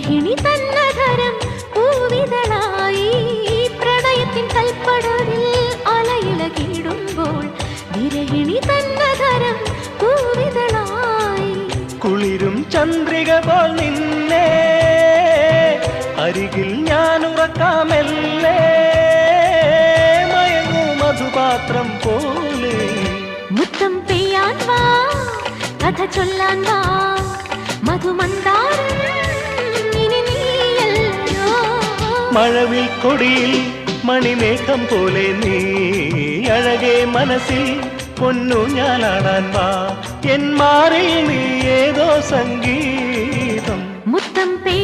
വിരഹിണി തന്നധരം പൂവിതളായി പ്രണയത്തിൻ കൽപ്പടവിൽ അലയിളകിടുമ്പോൾ വിരഹിണി തന്നധരം പൂവിതളായി കുളിരും ചന്ദ്രിക പോൽ നിന്നെ അരികിൽ ഞാൻ ഉറക്കാമെല്ലേ മയങ്ങൂ മധുപാത്രം പോലെ മുത്തം പെയ്യാൻ വാ കഥ ചൊല്ലാൻ വാ മധുമന്ദാരം ഇനി നീയല്ലോ മഴവിൽ കൊടിയിൽ മണിമേഘം പോലെ നീ അഴകേ മനസ്സിൽ പൊന്നു ഞാനാടാൻ വാ എൻ മാറിൽ നീ ഏതോ സംഗീതം മുത്തം പെയ്യാൻ